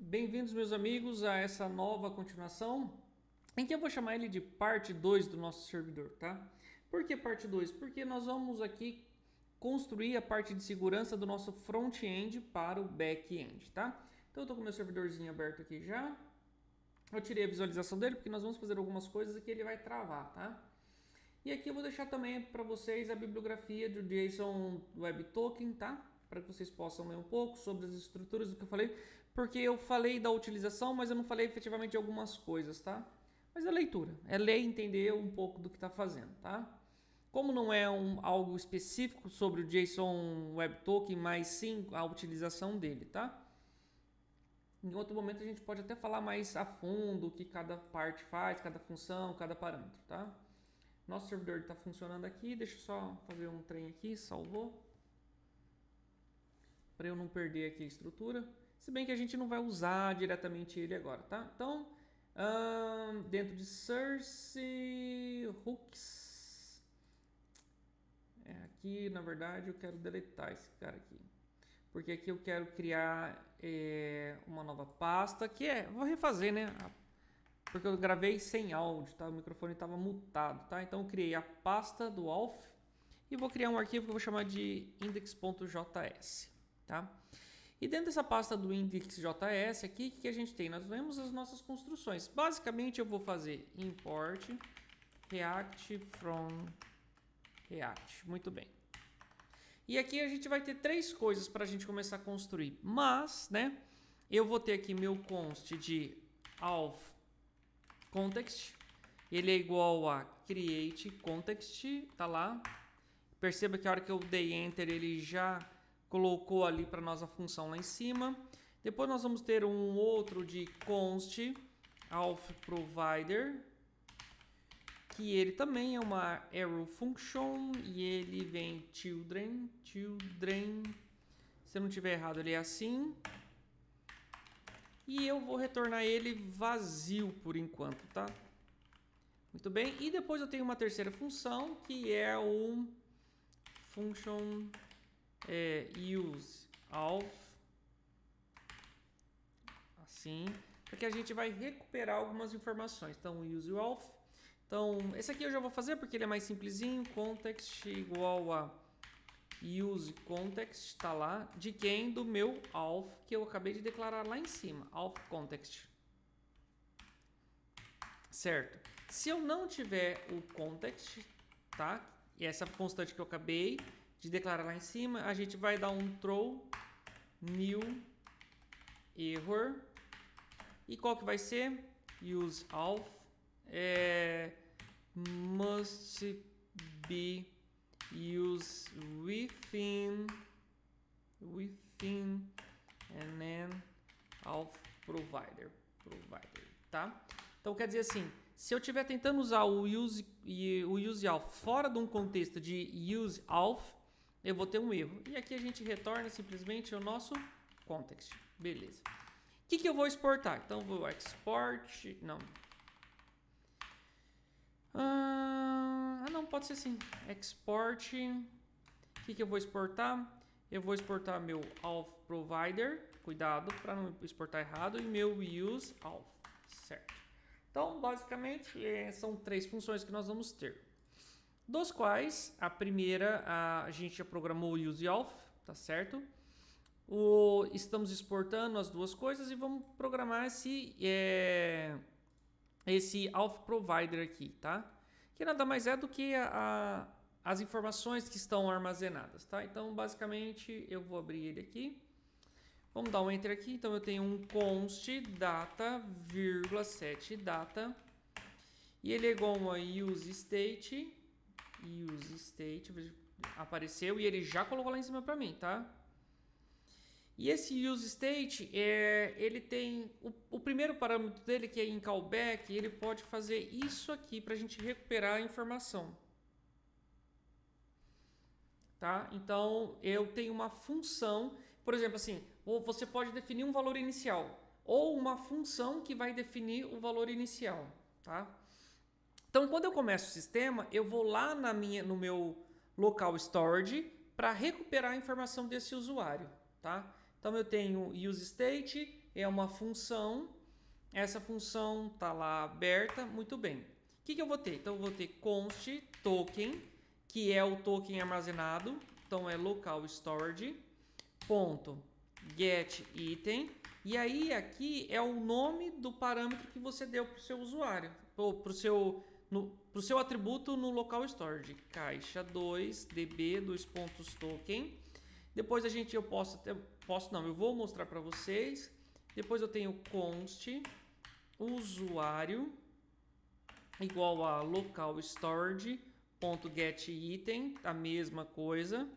Bem-vindos, meus amigos, a essa nova continuação, em que eu vou chamar ele de parte 2 do nosso servidor, tá? Por que parte 2? Porque nós vamos aqui construir a parte de segurança do nosso front-end para o back-end, tá? Então eu estou com o meu servidorzinho aberto aqui já. Eu tirei a visualização dele porque nós vamos fazer algumas coisas que ele vai travar, tá? E aqui eu vou deixar também para vocês a bibliografia do JSON Web Token, tá? Para que vocês possam ler um pouco sobre as estruturas do que eu falei, porque eu falei da utilização, mas eu não falei efetivamente de algumas coisas, tá? Mas é leitura, é ler e entender um pouco do que está fazendo, tá? Como não é algo específico sobre o JSON Web Token, mas sim a utilização dele, tá? Em outro momento a gente pode até falar mais a fundo o que cada parte faz, cada função, cada parâmetro, tá? Nosso servidor está funcionando aqui, deixa eu só fazer um trem aqui, salvou. Para eu não perder aqui a estrutura. Se bem que a gente não vai usar diretamente ele agora, tá? Então, dentro de source hooks, aqui na verdade eu quero deletar esse cara aqui. Porque aqui eu quero criar uma nova pasta, vou refazer, né? Porque eu gravei sem áudio, tá? O microfone estava mutado, tá? Então eu criei a pasta do Alf e vou criar um arquivo que eu vou chamar de index.js, tá? E dentro dessa pasta do index.js aqui, o que a gente tem? Nós vemos as nossas construções. Basicamente eu vou fazer import react from react. Muito bem. E aqui a gente vai ter três coisas para a gente começar a construir. Mas, né? Eu vou ter aqui meu const de alf context, ele é igual a create context, tá lá. Perceba que a hora que eu dei enter ele já colocou ali para nós a função lá em cima. Depois nós vamos ter um outro de const alf provider, que ele também é uma arrow function e ele vem children, se eu não tiver errado ele é assim. E eu vou retornar ele vazio por enquanto, tá? Muito bem. E depois eu tenho uma terceira função, que é o function use alf. Assim. Porque a gente vai recuperar algumas informações. Então, use alf. Então, esse aqui eu já vou fazer porque ele é mais simplesinho. Context igual a use context, tá lá, de quem? Do meu alf, que eu acabei de declarar lá em cima, alf context. Certo. Se eu não tiver o context, tá? E essa constante que eu acabei de declarar lá em cima, a gente vai dar um throw new error. E qual que vai ser? Use alf must be use within and then alf provider, tá? Então quer dizer assim, se eu estiver tentando usar o use alf fora de um contexto de use alf, eu vou ter um erro. E aqui a gente retorna simplesmente o nosso context. Beleza. O que eu vou exportar? Então vou export, não. Não, pode ser assim. Export. O que eu vou exportar? Eu vou exportar meu alf provider. Cuidado para não exportar errado. E meu use alf. Certo. Então, basicamente, são três funções que nós vamos ter. Dos quais, a primeira, a gente já programou o use alf, tá certo? Estamos exportando as duas coisas e vamos programar esse alf provider aqui, tá? Que nada mais é do que as informações que estão armazenadas, tá? Então, basicamente, eu vou abrir ele aqui. Vamos dar um enter aqui. Então, eu tenho um const data, set data. E ele é igual a use state. Apareceu e ele já colocou lá em cima para mim, tá? E esse use state, ele tem o primeiro parâmetro dele, que é em callback, ele pode fazer isso aqui para a gente recuperar a informação. Tá? Então, eu tenho uma função, por exemplo, assim, ou você pode definir um valor inicial, ou uma função que vai definir o valor inicial. Tá? Então, quando eu começo o sistema, eu vou lá no meu local storage para recuperar a informação desse usuário. Tá? Então eu tenho useState, é uma função, essa função está lá aberta, muito bem. O que eu vou ter? Então eu vou ter const token, que é o token armazenado, então é local storage, ponto get item, e aí aqui é o nome do parâmetro que você deu para o seu usuário, ou para o seu atributo no local storage, caixa 2 db token. Depois eu vou mostrar para vocês. Depois eu tenho const usuário igual a local storage ponto get item, a mesma coisa.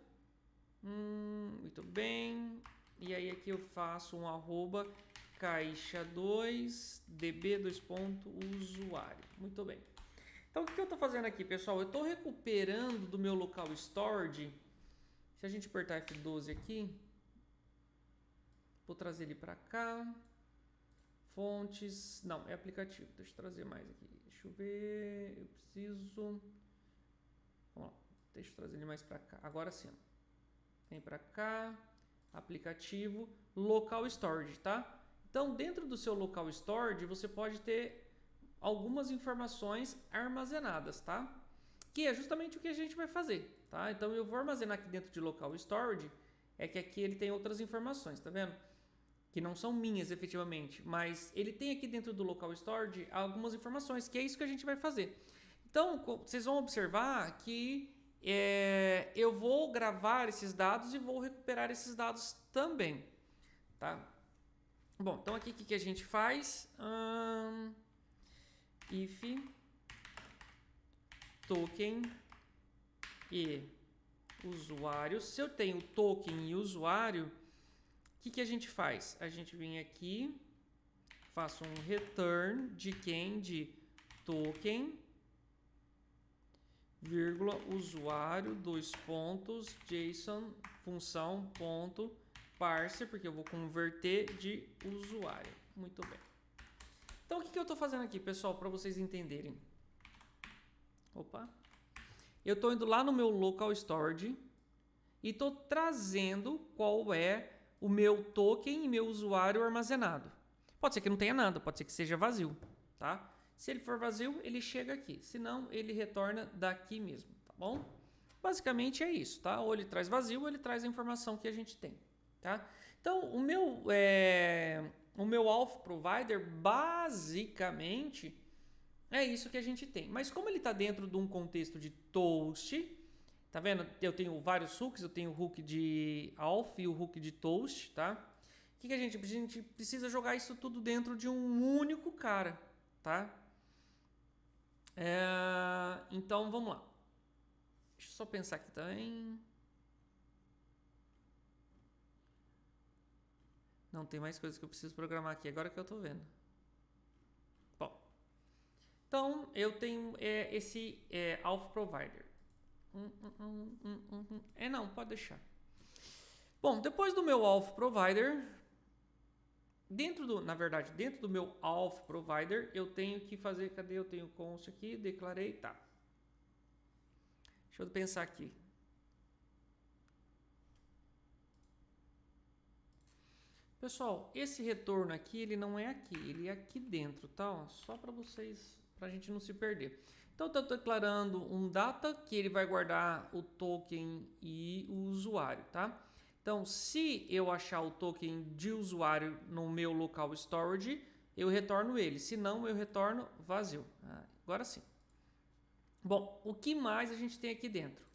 Muito bem. E aí aqui eu faço um arroba caixa 2 db usuário. Muito bem. Então o que eu estou fazendo aqui, pessoal? Eu estou recuperando do meu local storage. Se a gente apertar F12 aqui, vou trazer ele para cá. Fontes, não, é aplicativo. Deixa eu trazer mais aqui. Deixa eu ver, eu preciso. Vamos lá, deixa eu trazer ele mais para cá. Agora sim. Vem para cá, aplicativo, local storage, tá? Então, dentro do seu local storage, você pode ter algumas informações armazenadas, tá? Que é justamente o que a gente vai fazer, tá? Então, eu vou armazenar aqui dentro de local storage, é que aqui ele tem outras informações, tá vendo? Que não são minhas efetivamente, mas ele tem aqui dentro do local storage algumas informações, que é isso que a gente vai fazer. Então, vocês vão observar que eu vou gravar esses dados e vou recuperar esses dados também, tá? Bom, então aqui o que a gente faz? If token e usuário. Se eu tenho token e usuário, o que a gente faz? A gente vem aqui, faço um return de quem? De token, vírgula, usuário, JSON, função, ponto, parser, porque eu vou converter de usuário. Muito bem. Então, o que eu estou fazendo aqui, pessoal, para vocês entenderem? Opa! Eu estou indo lá no meu local storage e estou trazendo qual é o meu token e meu usuário armazenado. Pode ser que não tenha nada, pode ser que seja vazio, tá? Se ele for vazio, ele chega aqui. Se não, ele retorna daqui mesmo, tá bom? Basicamente é isso, tá? Ou ele traz vazio ou ele traz a informação que a gente tem, tá? Então, o meu auth provider, basicamente, é isso que a gente tem. Mas como ele está dentro de um contexto de toast, tá vendo? Eu tenho vários hooks, eu tenho o hook de auth e o hook de toast, tá? O que a gente precisa jogar isso tudo dentro de um único cara, tá? Então, vamos lá. Deixa eu só pensar aqui também. Não, tem mais coisas que eu preciso programar aqui, agora que eu tô vendo. Bom, então eu tenho esse auth provider. Não, pode deixar. Bom, depois do meu auth provider, dentro do meu auth provider, eu tenho que fazer, cadê? Eu tenho const aqui, declarei, tá. Deixa eu pensar aqui. Pessoal, esse retorno aqui, ele não é aqui, ele é aqui dentro, tá? Só para vocês, para a gente não se perder. Então, eu estou declarando um data que ele vai guardar o token e o usuário, tá? Então, se eu achar o token de usuário no meu local storage, eu retorno ele. Se não, eu retorno vazio. Agora sim. Bom, o que mais a gente tem aqui dentro?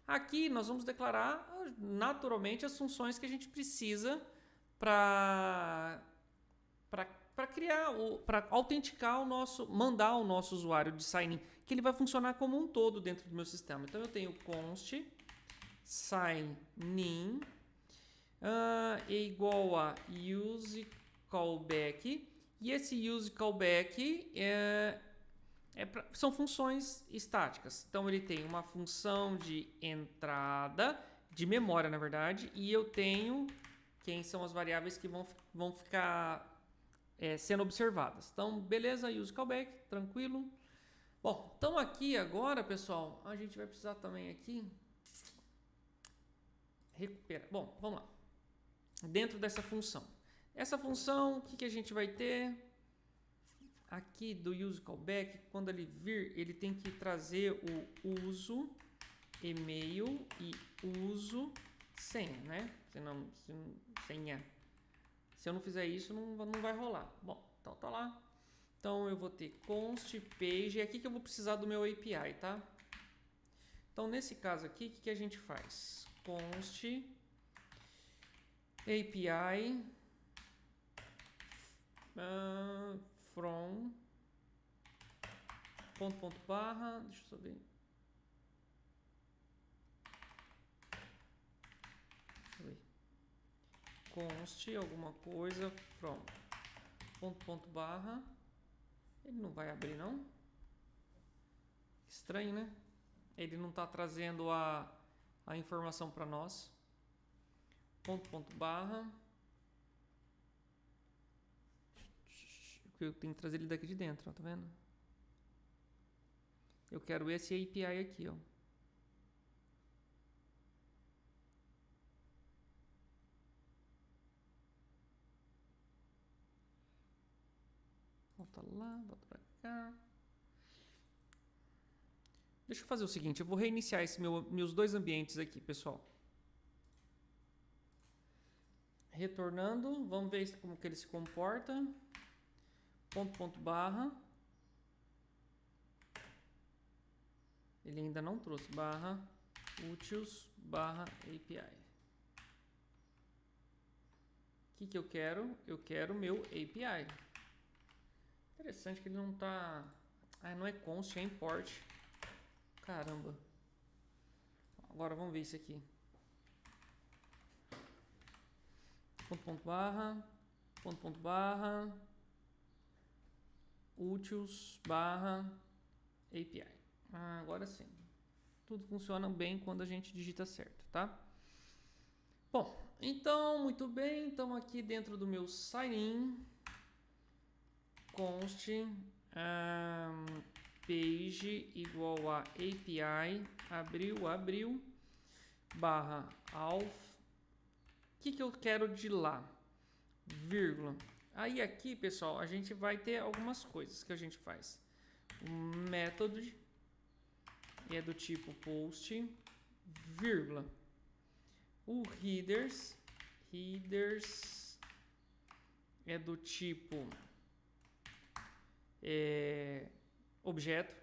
Aqui nós vamos declarar naturalmente as funções que a gente precisa para criar, para autenticar mandar o nosso usuário de sign-in, que ele vai funcionar como um todo dentro do meu sistema. Então eu tenho const sign-in é igual a use callback, e esse use callback são funções estáticas. Então ele tem uma função de entrada, de memória na verdade, e eu tenho quem são as variáveis que vão ficar sendo observadas. Então, beleza, use callback, tranquilo. Bom, então aqui agora, pessoal, a gente vai precisar também aqui recuperar. Bom, vamos lá. dentro dessa função. Essa função, o que a gente vai ter? Aqui do use callback, quando ele vir, ele tem que trazer o uso e-mail e uso senha, né? Senha. Se eu não fizer isso, não vai rolar. Bom, então tá lá. Então eu vou ter const page, é aqui que eu vou precisar do meu API, tá? Então nesse caso aqui, o que a gente faz? Const API from ponto barra, deixa eu só ver. Const alguma coisa from ponto barra. Ele não vai abrir, não? Estranho, né? Ele não está trazendo a informação para nós. Ponto barra. Eu tenho que trazer ele daqui de dentro, ó, tá vendo? Eu quero esse API aqui, ó. Volta lá, volta pra cá. Deixa eu fazer o seguinte, eu vou reiniciar meus dois ambientes aqui, pessoal. Retornando, vamos ver como que ele se comporta. Ponto barra. Ele ainda não trouxe. Barra utils barra API. O que eu quero? Eu quero o meu API. Interessante que ele não tá... Ah, não é const, é import. Caramba. Agora vamos ver isso aqui. Ponto barra utils barra API. Agora sim. Tudo funciona bem quando a gente digita certo, tá? Bom, então, muito bem. Então aqui dentro do meu sign-in, const page igual a API, abriu, barra auth. O que eu quero de lá? Vírgula. Aí aqui, pessoal, a gente vai ter algumas coisas que a gente faz. Um método é do tipo post, vírgula. O headers é do tipo objeto.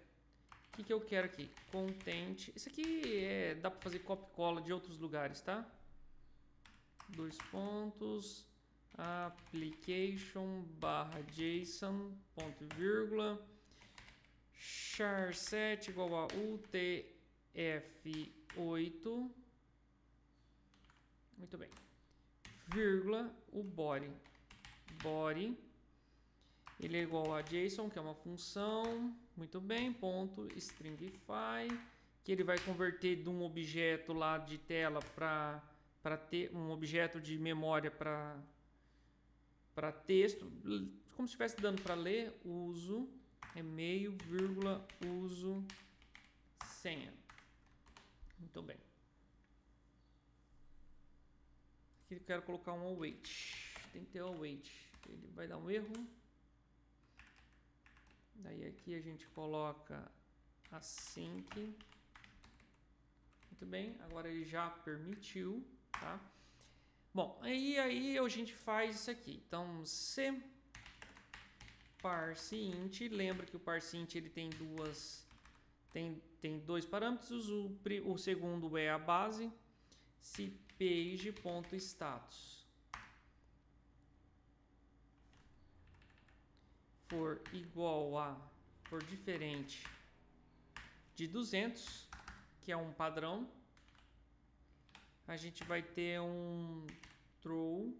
O que eu quero aqui? Content. Isso aqui dá para fazer copy e cola de outros lugares, tá? Dois pontos. Application barra JSON ponto vírgula. char7 igual a UTF-8. Muito bem. Vírgula, o body. Body. Ele é igual a JSON, que é uma função. Muito bem. Ponto stringify. Que ele vai converter de um objeto lá de tela para ter um objeto de memória para texto. Como se estivesse dando para ler. Uso. E-mail, vírgula, uso, senha. Muito bem. Aqui eu quero colocar um await. Tem que ter await. Ele vai dar um erro. Daí aqui a gente coloca async. Muito bem. Agora ele já permitiu, tá? Bom, aí a gente faz isso aqui. Então, se parseInt, lembra que o parseInt ele tem dois parâmetros, o segundo é a base, se page.status for igual a, for diferente de 200, que é um padrão, a gente vai ter um true,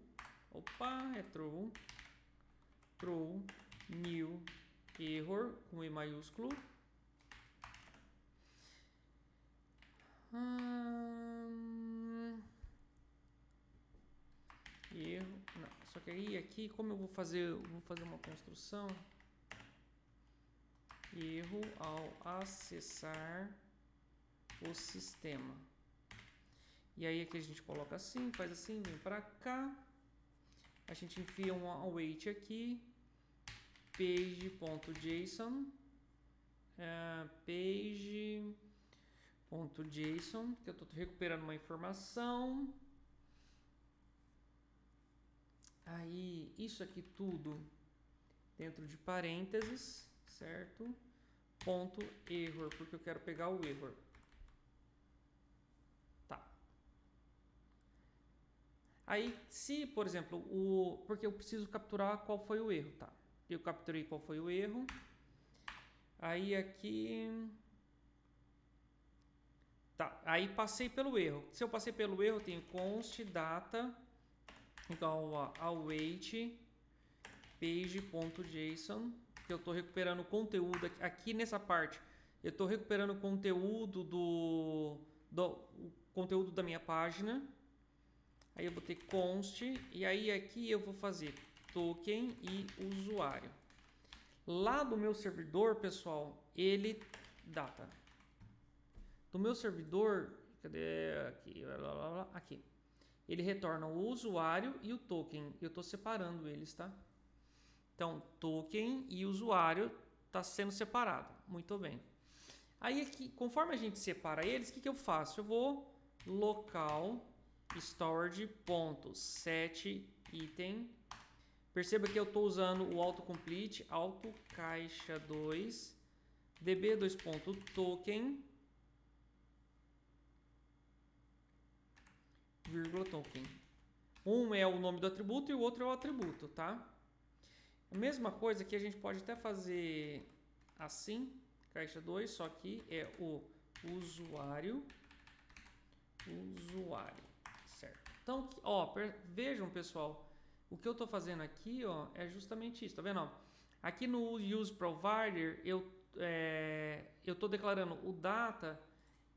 true, new error com E maiúsculo. Erro, não, só que aí aqui como eu vou fazer uma construção. Erro ao acessar o sistema. E aí aqui a gente coloca assim, faz assim, vem para cá. A gente enfia um await aqui, page.json, page.json, que eu estou recuperando uma informação. Aí, isso aqui tudo dentro de parênteses, certo? Ponto error, porque eu quero pegar o error. Tá. Aí, se, por exemplo, porque eu preciso capturar qual foi o erro, tá? Eu capturei qual foi o erro. Aí aqui... Tá, aí passei pelo erro. Se eu passei pelo erro, eu tenho const data igual a await page.json, que eu estou recuperando o conteúdo aqui nessa parte. Eu estou recuperando o conteúdo o conteúdo da minha página. Aí eu vou ter const e aí aqui eu vou fazer token e usuário. Lá do meu servidor, pessoal, ele data. Do meu servidor, cadê aqui? Aqui. Ele retorna o usuário e o token. Eu estou separando eles, tá? Então, token e usuário está sendo separado. Muito bem. Aí, aqui, conforme a gente separa eles, o que eu faço? Eu vou local storage.setItem. Perceba que eu estou usando o autocomplete, auto caixa 2, db2.token, vírgula token. Um é o nome do atributo e o outro é o atributo, tá? A mesma coisa que a gente pode até fazer assim, caixa 2, só que é o usuário, certo? Então, ó, vejam, pessoal, o que eu estou fazendo aqui, ó, é justamente isso, tá vendo? Ó? Aqui no use provider, eu estou declarando o data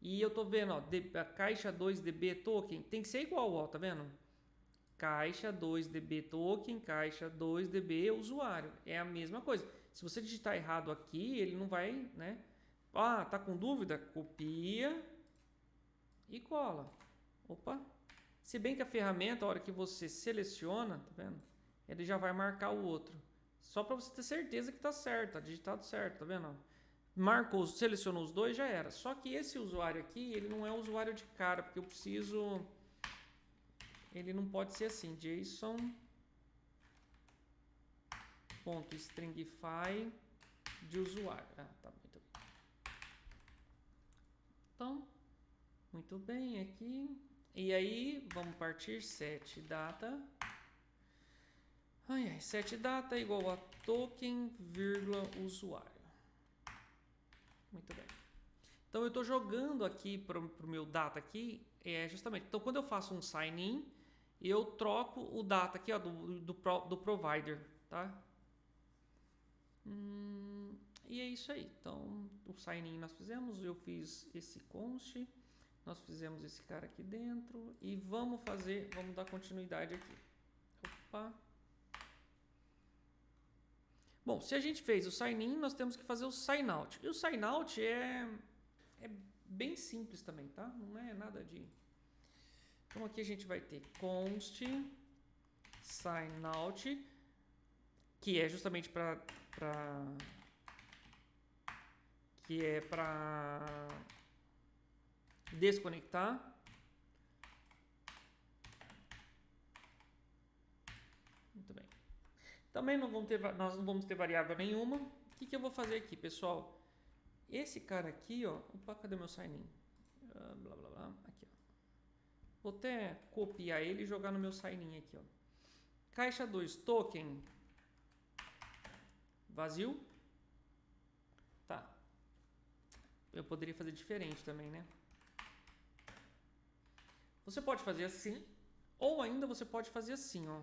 e eu estou vendo, ó, a caixa 2 db token tem que ser igual, ó, tá vendo? Caixa 2 db token, caixa 2 db usuário. É a mesma coisa. Se você digitar errado aqui, ele não vai, né? Ah, tá com dúvida? Copia e cola. Opa! Se bem que a ferramenta, a hora que você seleciona, tá vendo? Ele já vai marcar o outro. Só para você ter certeza que tá certo, tá digitado certo, tá vendo? Marcou, selecionou os dois, já era. Só que esse usuário aqui, ele não é usuário de cara, porque eu preciso... Ele não pode ser assim, JSON.stringify de usuário. Ah, tá, muito bem. Então, muito bem, aqui. E aí, vamos partir set data. Set data igual a token, vírgula, usuário. Muito bem. Então, eu estou jogando aqui para o meu data aqui, justamente. Então, quando eu faço um sign in, eu troco o data aqui, ó, do provider, tá? E é isso aí. Então, o sign in nós fizemos, eu fiz esse const, nós fizemos esse cara aqui dentro e vamos dar continuidade aqui. Opa. Bom, se a gente fez o sign in, nós temos que fazer o sign out. E o sign out é bem simples também, tá? Não é nada de... Então aqui a gente vai ter const sign out, que é justamente para desconectar. Muito bem. Também nós não vamos ter variável nenhuma. O que eu vou fazer aqui, pessoal? Esse cara aqui, ó, opa, cadê meu sign in? Blá blá blá, aqui, ó. Vou até copiar ele e jogar no meu sign in aqui, ó. Caixa 2 token vazio. Tá. Eu poderia fazer diferente também, né? Você pode fazer assim, ou ainda você pode fazer assim, ó.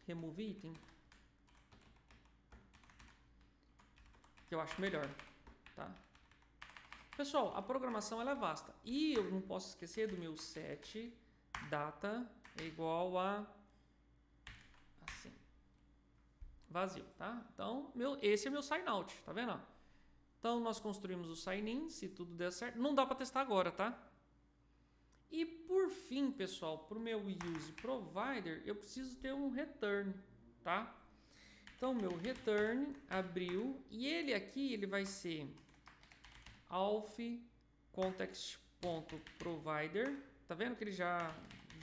Remove item. Que eu acho melhor, tá? Pessoal, a programação ela é vasta. E eu não posso esquecer do meu set data é igual a assim. Vazio, tá? Então, esse é meu sign out, tá vendo? Então, nós construímos o sign in, se tudo der certo. Não dá para testar agora, tá? E por fim, pessoal, para o meu use provider, eu preciso ter um return, tá? Então, meu return abriu e ele aqui ele vai ser auth context.provider. Tá vendo que ele já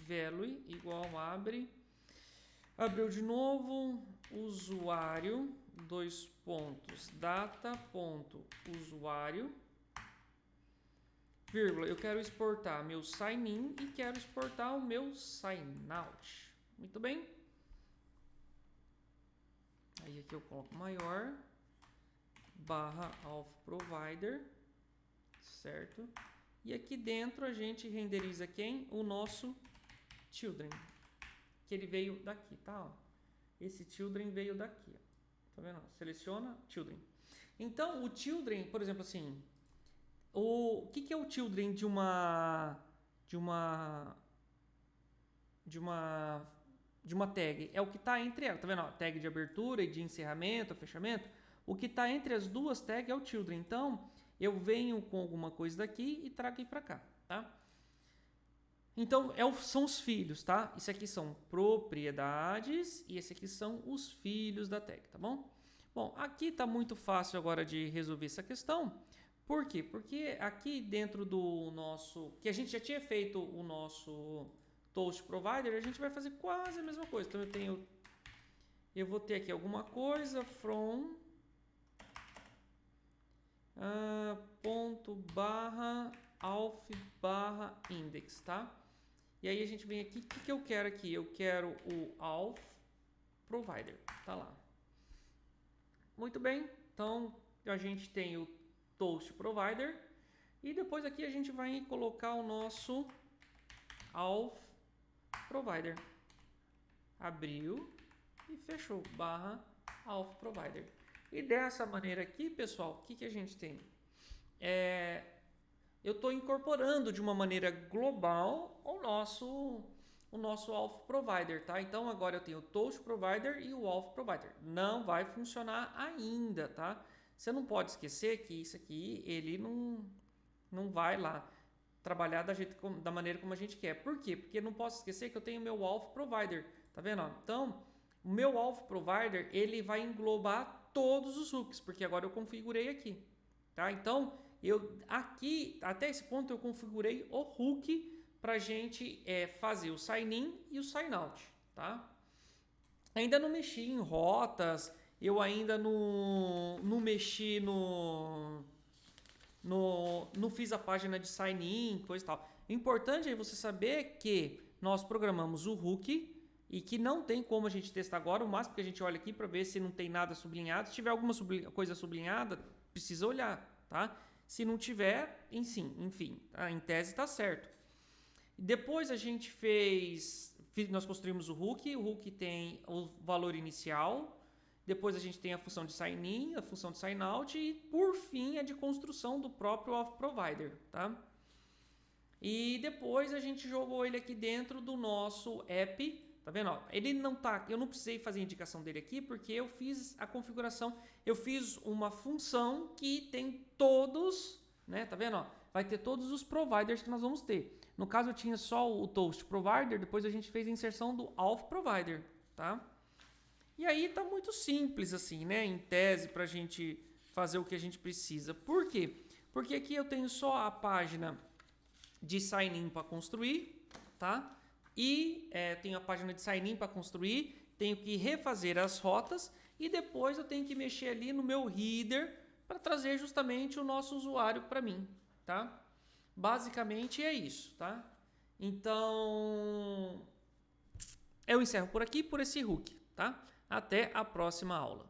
value igual abriu de novo, usuário, data.usuário, vírgula, eu quero exportar meu sign in e quero exportar o meu sign out. Muito bem. Aí aqui eu coloco maior, barra auth provider, certo? E aqui dentro a gente renderiza quem? O nosso children, que ele veio daqui, tá? Ó. Esse children veio daqui, ó. Tá vendo? Seleciona children. Então, o children, por exemplo, assim, o que é o children de uma tag? É o que está entre elas, tá vendo? Ó, tag de abertura e de encerramento, fechamento. O que está entre as duas tags é o children. Então, eu venho com alguma coisa daqui e trago aqui para cá, tá? Então, são os filhos, tá? Isso aqui são propriedades e esse aqui são os filhos da tag, tá bom? Bom, aqui está muito fácil agora de resolver essa questão. Por quê? Porque aqui dentro do nosso... que a gente já tinha feito o nosso toast provider, a gente vai fazer quase a mesma coisa. Então, eu vou ter aqui alguma coisa from ponto barra auth barra index, tá? E aí a gente vem aqui, o que eu quero aqui? Eu quero o auth provider, tá lá. Muito bem, então a gente tem o toast provider e depois aqui a gente vai colocar o nosso auth provider. Abriu e fechou, barra auth provider. E dessa maneira aqui, pessoal, o que a gente tem? Eu estou incorporando de uma maneira global o nosso auth provider, tá? Então agora eu tenho o toast provider e o auth provider. Não vai funcionar ainda, tá? Você não pode esquecer que isso aqui, ele não vai lá trabalhar da maneira como a gente quer. Por quê? Porque eu não posso esquecer que eu tenho o meu auth provider, tá vendo? Então, o meu auth provider, ele vai englobar todos os hooks, porque agora eu configurei aqui, tá? Então, aqui, até esse ponto, eu configurei o hook para a gente fazer o sign-in e o sign-out, tá? Ainda não mexi em rotas, eu ainda não mexi não fiz a página de sign-in, coisa e tal. O importante é você saber que nós programamos o hook e que não tem como a gente testar agora. O máximo que a gente olha aqui para ver se não tem nada sublinhado. Se tiver alguma coisa sublinhada, precisa olhar, tá? Se não tiver, enfim, tá? Em tese está certo. Depois a gente nós construímos o hook tem o valor inicial, depois a gente tem a função de sign-in, a função de sign-out e, por fim, a de construção do próprio auth provider, tá? E depois a gente jogou ele aqui dentro do nosso app. Tá vendo? Ó, ele não tá, eu não precisei fazer a indicação dele aqui porque eu fiz a configuração, eu fiz uma função que tem todos, né? Tá vendo? Ó, vai ter todos os providers que nós vamos ter. No caso eu tinha só o toast provider, depois a gente fez a inserção do auth provider, tá? E aí tá muito simples assim, né? Em tese pra gente fazer o que a gente precisa. Por quê? Porque aqui eu tenho só a página de sign-in para construir, tá? E tenho a página de sign-in para construir, tenho que refazer as rotas e depois eu tenho que mexer ali no meu header para trazer justamente o nosso usuário para mim, tá? Basicamente é isso, tá? Então, eu encerro por aqui, por esse hook, tá? Até a próxima aula.